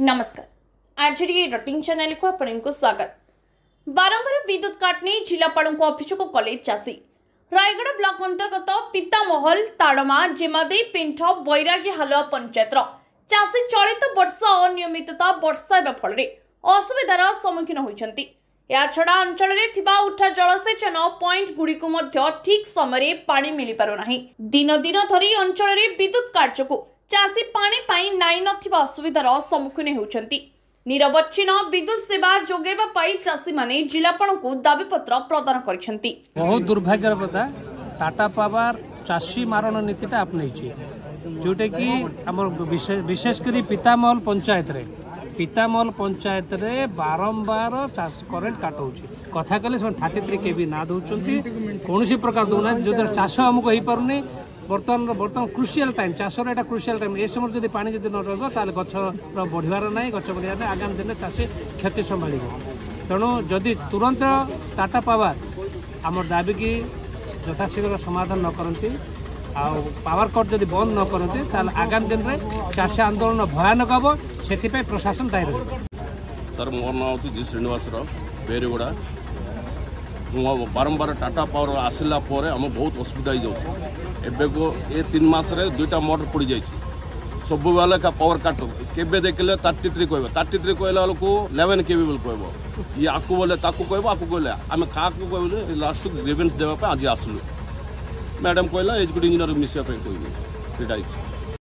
नमस्कार आज rutting channel को आपको स्वागत। बारंबार विद्युत काट नहीं जिलापाल को अभियोग कले चाषी। रायगढ़ ब्लॉक अंतर्गत पितामहल ताड़मा जेमादे पिंठ बैरागी हालुआ पंचायत चाषी चलित वर्ष अनियमितता वर्षावा फल असुविधार सम्मुखीन होती। याछड़ा अंचल उठा जलसेचन पॉइंट गुड़िक ठीक समय पानी मिल पारना। दिन दिन धरी अंचल विद्युत कार्य को चाषी पानी पाई नाई नथिबा असुविधार सम्मुखीन होउछंती। निरवच्छिन्न विद्युत सेवा जोगेबा पाई चाषी माने जिलापाल को दाबीपत्र प्रदान करिसेंती। बहुत दुर्भाग्यर कथा टाटा पावर चाषी मारण नीतिटा अपनाई जोटा कि आम विशेषकर पितामहल पंचायत रे बारंबार करेन्ट काट हो कथा कहले 33 केवी ना दौरान कौन प्रकार दौना जो चाष आमको हो पारे। बर्तमान क्रुशियल टाइम चाषर एटा क्रुशियल टाइम ए समय जब पानी जब न रहा गछ बढ़िबार ना गछ बढ़िया ना आगामी दिन चाषी क्षति संभाल। तेणु जदि तुरंत टाटा पावर आम दाबी की यथाशीघ्र समाधान न करती पावर कट जब बंद न करते आगामी दिन में चाषी आंदोलन भयानक हम से प्रशासन दायी रही। सर मोर ना हूँ जी श्रीनिवास राव बेरीगुड़ा। बारंबार टाटा पावर आसला आम बहुत असुविधा हो को ये 3 मास दुईटा मोटर पड़ जाए सब बेले का पावर काट के देखिले 33 कह 33 कहला को 11 केवी कह ये आपको बोले कह आपको कहले आम क्या कह लास्ट ग्रीवेंस देवाई आज आसलु मैडम कहला एजुकेट इंजीनियर मिसा कह